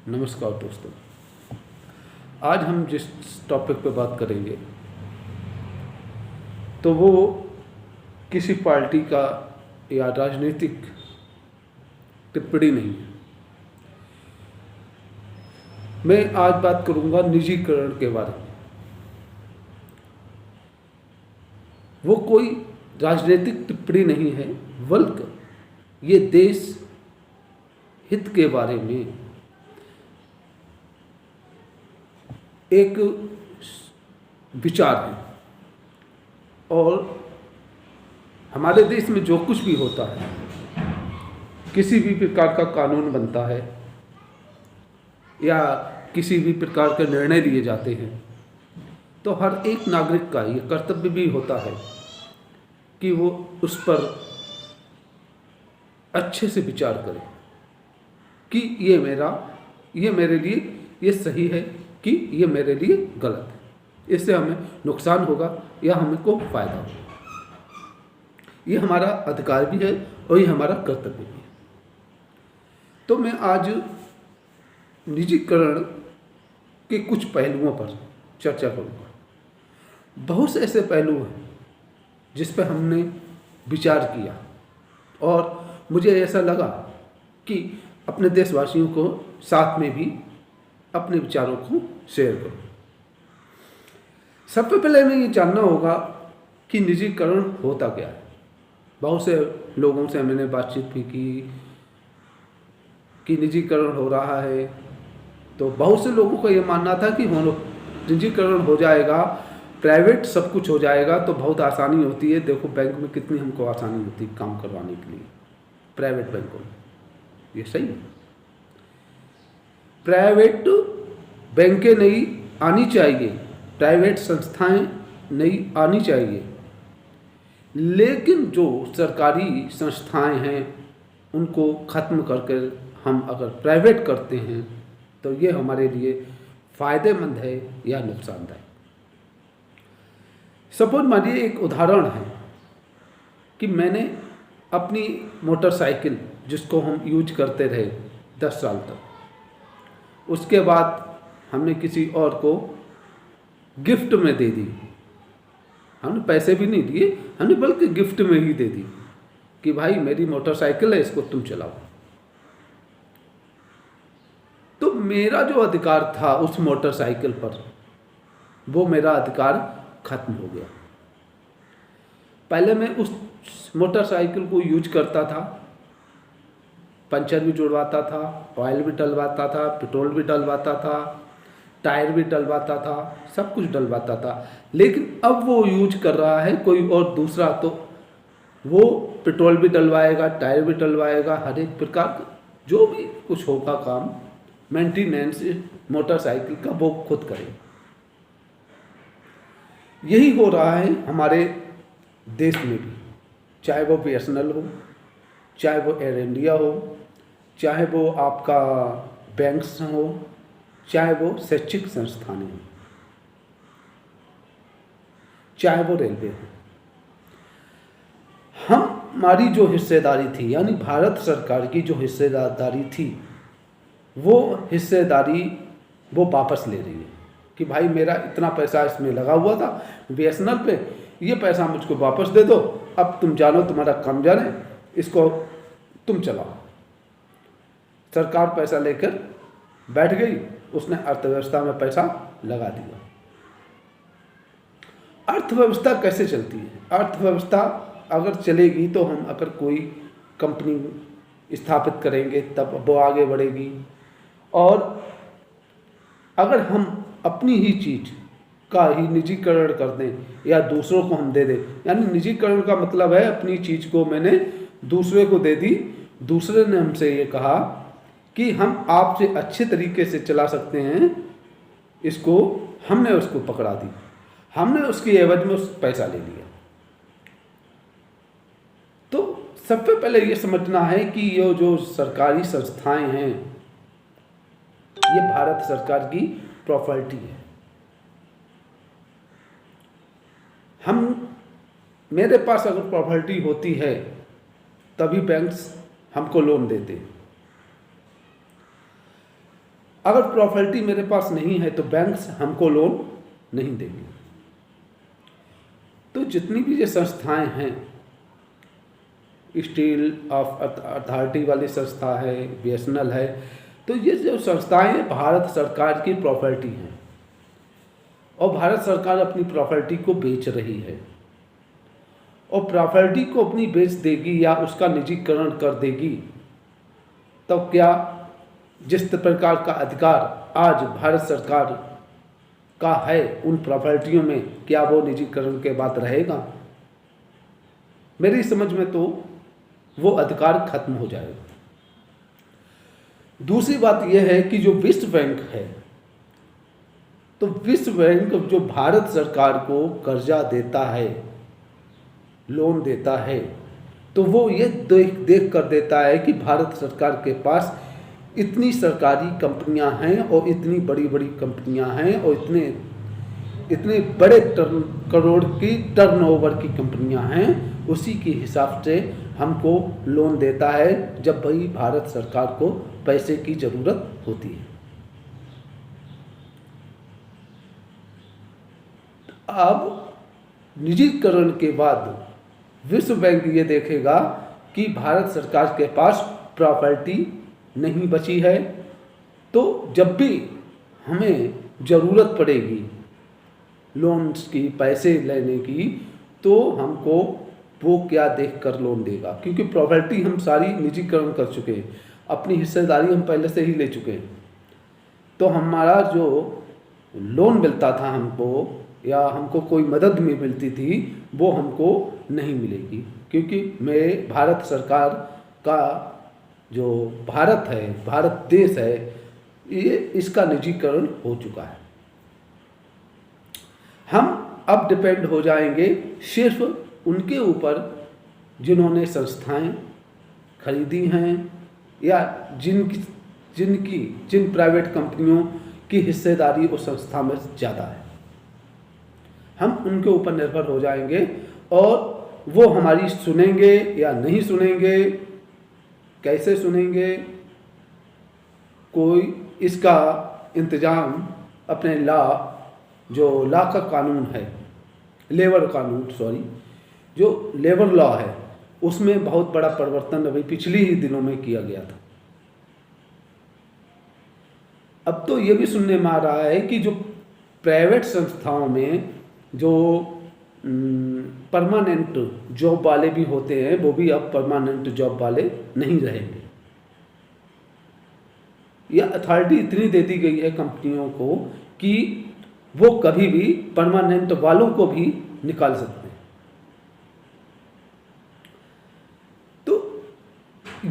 नमस्कार दोस्तों। आज हम जिस टॉपिक पे बात करेंगे तो वो किसी पार्टी का या राजनीतिक टिप्पणी नहीं है। मैं आज बात करूंगा निजीकरण के बारे में। वो कोई राजनीतिक टिप्पणी नहीं है, बल्कि ये देश हित के बारे में एक विचार है। और हमारे देश में जो कुछ भी होता है, किसी भी प्रकार का कानून बनता है या किसी भी प्रकार के निर्णय लिए जाते हैं, तो हर एक नागरिक का ये कर्तव्य भी होता है कि वो उस पर अच्छे से विचार करे कि ये मेरे लिए ये सही है कि ये मेरे लिए गलत है। इससे हमें नुकसान होगा या हमें को फायदा होगा। ये हमारा अधिकार भी है और ये हमारा कर्तव्य भी है। तो मैं आज निजीकरण के कुछ पहलुओं पर चर्चा करूँगा। बहुत से ऐसे पहलू हैं जिस पर हमने विचार किया और मुझे ऐसा लगा कि अपने देशवासियों को साथ में भी अपने विचारों को शेयर करूं। सबसे पहले हमें ये जानना होगा कि निजीकरण होता क्या है। बहुत से लोगों से मैंने बातचीत भी की कि निजीकरण हो रहा है, तो बहुत से लोगों का ये मानना था कि निजीकरण हो जाएगा, प्राइवेट सब कुछ हो जाएगा तो बहुत आसानी होती है। देखो बैंक में कितनी हमको आसानी होती है काम करवाने के लिए, प्राइवेट बैंकों में। ये सही है। प्राइवेट बैंकें नहीं आनी चाहिए, प्राइवेट संस्थाएं नहीं आनी चाहिए, लेकिन जो सरकारी संस्थाएं हैं उनको ख़त्म करके हम अगर प्राइवेट करते हैं तो ये हमारे लिए फ़ायदेमंद है या नुकसानदायक। सपोज मानिए एक उदाहरण है कि मैंने अपनी मोटरसाइकिल जिसको हम यूज करते रहे 10 साल तक, उसके बाद हमने किसी और को गिफ्ट में दे दी। हमने पैसे भी नहीं दिए, हमने बल्कि गिफ्ट में ही दे दी कि भाई मेरी मोटरसाइकिल है, इसको तुम चलाओ। तो मेरा जो अधिकार था उस मोटरसाइकिल पर, वो मेरा अधिकार खत्म हो गया। पहले मैं उस मोटरसाइकिल को यूज करता था, पंचर भी जुड़वाता था, ऑयल भी डलवाता था, पेट्रोल भी डलवाता था, टायर भी डलवाता था, सब कुछ डलवाता था। लेकिन अब वो यूज कर रहा है कोई और दूसरा, तो वो पेट्रोल भी डलवाएगा, टायर भी डलवाएगा, हर एक प्रकार का जो भी कुछ होगा काम, मेंटेनेंस मोटरसाइकिल का वो खुद करे। यही हो रहा है हमारे देश में भी, चाहे वो BSNL हो, चाहे वो एयर इंडिया हो, चाहे वो आपका बैंक्स हो, चाहे वो शैक्षिक संस्थानें हों, चाहे वो रेलवे हो। हमारी जो हिस्सेदारी थी, यानी भारत सरकार की जो हिस्सेदारी थी, वो हिस्सेदारी वो वापस ले रही है कि भाई मेरा इतना पैसा इसमें लगा हुआ था BSNL पे, ये पैसा मुझको वापस दे दो, अब तुम जानो, तुम्हारा काम जाने, इसको तुम चलाओ। सरकार पैसा लेकर बैठ गई, उसने अर्थव्यवस्था में पैसा लगा दिया। अर्थव्यवस्था कैसे चलती है? अर्थव्यवस्था अगर चलेगी तो हम अगर कोई कंपनी स्थापित करेंगे तब वो आगे बढ़ेगी। और अगर हम अपनी ही चीज़ का ही निजीकरण कर दें या दूसरों को हम दे दें, यानी निजीकरण का मतलब है अपनी चीज़ को मैंने दूसरे को दे दी, दूसरे ने हमसे ये कहा कि हम आपसे अच्छे तरीके से चला सकते हैं इसको, हमने उसको पकड़ा दी, हमने उसकी एवज में उस पैसा ले लिया। तो सबसे पहले ये समझना है कि ये जो सरकारी संस्थाएं हैं, ये भारत सरकार की प्रॉपर्टी है। मेरे पास अगर प्रॉपर्टी होती है तभी बैंक्स हमको लोन देते हैं। अगर प्रॉपर्टी मेरे पास नहीं है तो बैंक्स हमको लोन नहीं देंगे। तो जितनी भी ये संस्थाएं हैं, स्टील ऑफ अथॉरिटी वाली संस्था है, बीएसएनएल है, तो ये जो संस्थाएं भारत सरकार की प्रॉपर्टी हैं और भारत सरकार अपनी प्रॉपर्टी को बेच रही है और प्रॉपर्टी को अपनी बेच देगी या उसका निजीकरण कर देगी, तो क्या जिस प्रकार का अधिकार आज भारत सरकार का है उन प्रॉपर्टियों में, क्या वो निजीकरण के बाद रहेगा? मेरी समझ में तो वो अधिकार खत्म हो जाएगा। दूसरी बात यह है कि जो विश्व बैंक है, तो विश्व बैंक जो भारत सरकार को कर्जा देता है, लोन देता है, तो वो ये देख कर देता है कि भारत सरकार के पास इतनी सरकारी कंपनियां हैं और इतनी बड़ी बड़ी कंपनियां हैं और इतने बड़े करोड़ की टर्नओवर की कंपनियां हैं, उसी के हिसाब से हमको लोन देता है जब भाई भारत सरकार को पैसे की ज़रूरत होती है। अब निजीकरण के बाद विश्व बैंक ये देखेगा कि भारत सरकार के पास प्रॉपर्टी नहीं बची है, तो जब भी हमें ज़रूरत पड़ेगी लोन्स की, पैसे लेने की, तो हमको वो क्या देखकर लोन देगा, क्योंकि प्रॉपर्टी हम सारी निजीकरण कर चुके हैं, अपनी हिस्सेदारी हम पहले से ही ले चुके हैं। तो हमारा जो लोन मिलता था हमको, या हमको कोई मदद में मिलती थी, वो हमको नहीं मिलेगी, क्योंकि मैं भारत सरकार का जो भारत है, भारत देश है, ये इसका निजीकरण हो चुका है। हम अब डिपेंड हो जाएंगे सिर्फ उनके ऊपर जिन्होंने संस्थाएं खरीदी हैं या जिन प्राइवेट कंपनियों की हिस्सेदारी उस संस्था में ज़्यादा है, हम उनके ऊपर निर्भर हो जाएंगे और वो हमारी सुनेंगे या नहीं सुनेंगे, कैसे सुनेंगे, कोई इसका इंतज़ाम अपने जो लॉ का कानून है, लेबर कानून, जो लेबर लॉ है, उसमें बहुत बड़ा परिवर्तन अभी पिछले ही दिनों में किया गया था। अब तो ये भी सुनने में आ रहा है कि जो प्राइवेट संस्थाओं में जो परमानेंट जॉब वाले भी होते हैं, वो भी अब परमानेंट जॉब वाले नहीं रहेंगे। यह अथॉरिटी इतनी दे दी गई है कंपनियों को कि वो कभी भी परमानेंट वालों को भी निकाल सकते हैं। तो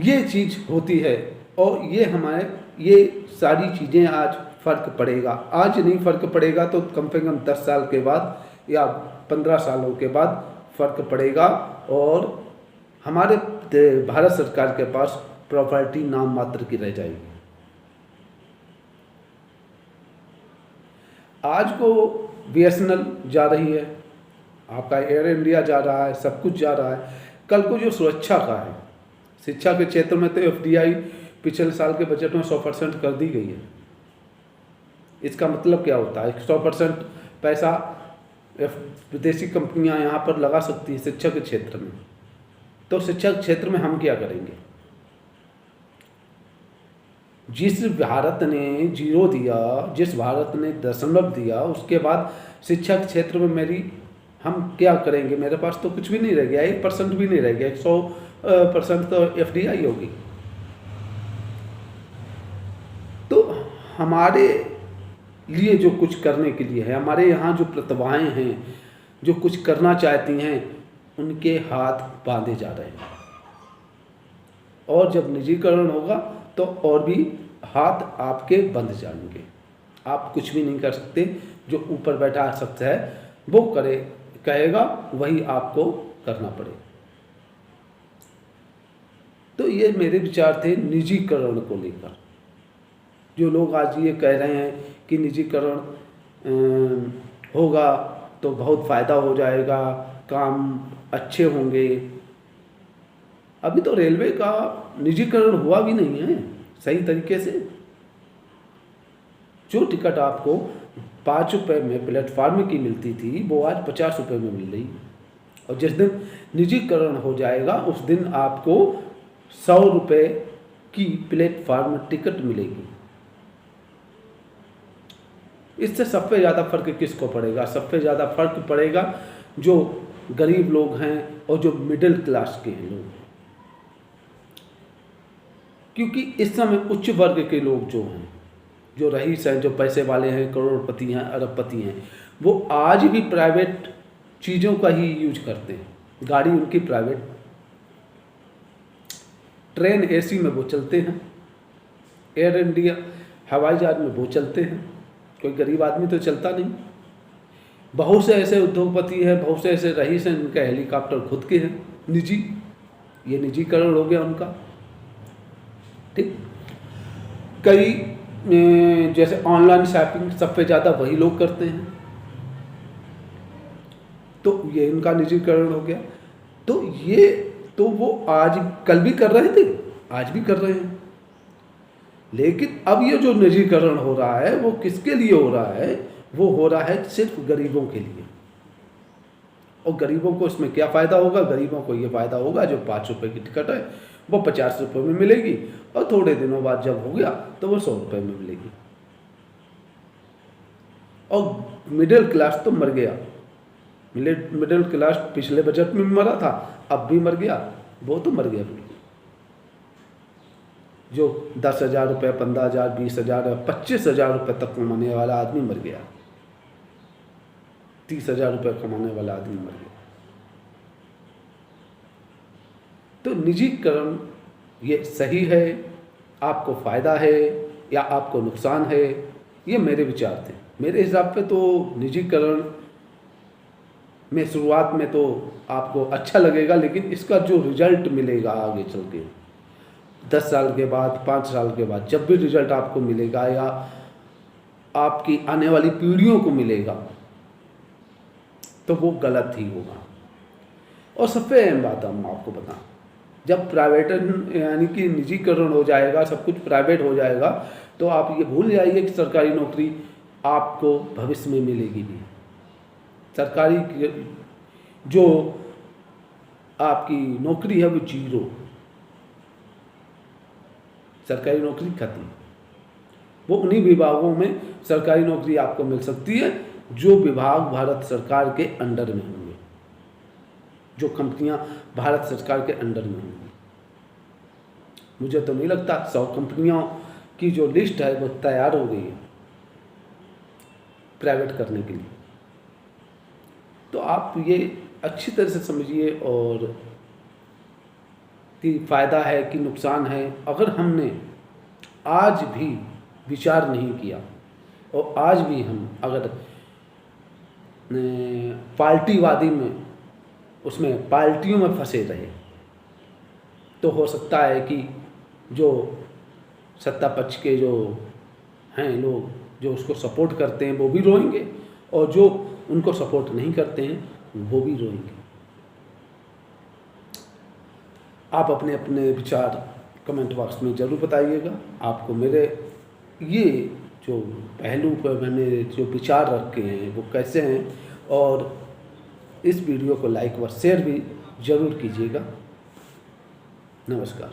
ये चीज़ होती है और ये सारी चीज़ें आज फ़र्क पड़ेगा। आज नहीं फ़र्क पड़ेगा तो कम से कम 10 साल के बाद या 15 सालों के बाद फ़र्क पड़ेगा और हमारे भारत सरकार के पास प्रॉपर्टी नाम मात्र की रह जाएगी। आज को बीएसएनएल जा रही है, आपका एयर इंडिया जा रहा है, सब कुछ जा रहा है। कल को जो सुरक्षा का है, शिक्षा के क्षेत्र में तो एफडीआई पिछले साल के बजट में 100% कर दी गई है। इसका मतलब क्या होता है? 100% पैसा विदेशी कंपनियां यहाँ पर लगा सकती हैं शिक्षा के क्षेत्र में। तो शिक्षा के क्षेत्र में हम क्या करेंगे? जिस भारत ने 0 दिया, जिस भारत ने 0.5 दिया, उसके बाद शिक्षा के क्षेत्र में हम क्या करेंगे? मेरे पास तो कुछ भी नहीं रह गया, 1% भी नहीं रह गया। 100% तो एफडीआई होगी। तो हमारे लिए जो कुछ करने के लिए है, हमारे यहाँ जो प्रतिभाएं हैं जो कुछ करना चाहती हैं, उनके हाथ बांधे जा रहे हैं। और जब निजीकरण होगा तो और भी हाथ आपके बंद जाएंगे। आप कुछ भी नहीं कर सकते। जो ऊपर बैठा शख्स है वो कहेगा, वही आपको करना पड़ेगा। तो ये मेरे विचार थे निजीकरण को लेकर। जो लोग आज ये कह रहे हैं कि निजीकरण होगा तो बहुत फ़ायदा हो जाएगा, काम अच्छे होंगे। अभी तो रेलवे का निजीकरण हुआ भी नहीं है सही तरीके से। जो टिकट आपको 5 रुपये में प्लेटफार्म की मिलती थी वो आज 50 रुपये में मिल रही है। और जिस दिन निजीकरण हो जाएगा उस दिन आपको 100 रुपये की प्लेटफार्म टिकट मिलेगी। इससे सबसे ज़्यादा फर्क किसको पड़ेगा? सबसे ज़्यादा फर्क पड़ेगा जो गरीब लोग हैं और जो मिडिल क्लास के हैं लोग, क्योंकि इस समय उच्च वर्ग के लोग जो हैं, जो रईस हैं, जो पैसे वाले हैं, करोड़पति हैं, अरबपति हैं, वो आज भी प्राइवेट चीज़ों का ही यूज करते हैं। गाड़ी उनकी प्राइवेट, ट्रेन एसी में वो चलते हैं, एयर इंडिया हवाई जहाज में वो चलते हैं। कोई गरीब आदमी तो चलता नहीं। बहुत से ऐसे उद्योगपति हैं, बहुत से ऐसे रईस हैं जिनके हेलीकॉप्टर खुद के हैं, निजी। ये निजीकरण हो गया उनका। ठीक, कई जैसे ऑनलाइन शॉपिंग सबसे ज़्यादा वही लोग करते हैं, तो ये इनका निजीकरण हो गया। तो ये तो वो आज कल भी कर रहे थे, आज भी कर रहे हैं, लेकिन अब ये जो निजीकरण हो रहा है वो किसके लिए हो रहा है? वो हो रहा है सिर्फ गरीबों के लिए। और गरीबों को इसमें क्या फ़ायदा होगा? गरीबों को ये फ़ायदा होगा जो 5 रुपये की टिकट है वो 50 रुपये में मिलेगी, और थोड़े दिनों बाद जब हो गया तो वो 100 रुपये में मिलेगी। और मिडिल क्लास तो मर गया। मिडिल क्लास पिछले बजट में मरा था, अब भी मर गया, वो तो मर गया बिल्कुल। जो 10,000 रुपये, 15,000, 20,000, 25,000 रुपये तक कमाने वाला आदमी मर गया, 30,000 रुपये कमाने वाला आदमी मर गया। तो निजीकरण ये सही है, आपको फ़ायदा है या आपको नुकसान है, ये मेरे विचार थे। मेरे हिसाब पे तो निजीकरण में शुरुआत में तो आपको अच्छा लगेगा, लेकिन इसका जो रिजल्ट मिलेगा आगे चल के 10 साल के बाद, 5 साल के बाद, जब भी रिजल्ट आपको मिलेगा या आपकी आने वाली पीढ़ियों को मिलेगा, तो वो गलत ही होगा। और सबसे अहम बात हम आपको बताएं, जब प्राइवेट यानी कि निजीकरण हो जाएगा, सब कुछ प्राइवेट हो जाएगा, तो आप ये भूल जाइए कि सरकारी नौकरी आपको भविष्य में मिलेगी भी। सरकारी जो आपकी नौकरी है वो जीरो, सरकारी नौकरी खत्म। वो उन्हीं विभागों में सरकारी नौकरी आपको मिल सकती है जो विभाग भारत सरकार के अंडर में होंगे, जो कंपनियां भारत सरकार के अंडर में होंगी। मुझे तो नहीं लगता 100 कंपनियों की जो लिस्ट है वो तैयार हो गई है प्राइवेट करने के लिए। तो आप ये अच्छी तरह से समझिए और कि फ़ायदा है कि नुकसान है। अगर हमने आज भी विचार नहीं किया और आज भी हम अगर पार्टीवादी में, उसमें पार्टियों में फंसे रहे, तो हो सकता है कि जो सत्ता पक्ष के जो हैं लोग जो उसको सपोर्ट करते हैं वो भी रोएंगे, और जो उनको सपोर्ट नहीं करते हैं वो भी रोएंगे। आप अपने अपने विचार कमेंट बॉक्स में ज़रूर बताइएगा। आपको मेरे ये जो पहलू पर मैंने जो विचार रखे हैं वो कैसे हैं, और इस वीडियो को लाइक व शेयर भी ज़रूर कीजिएगा। नमस्कार।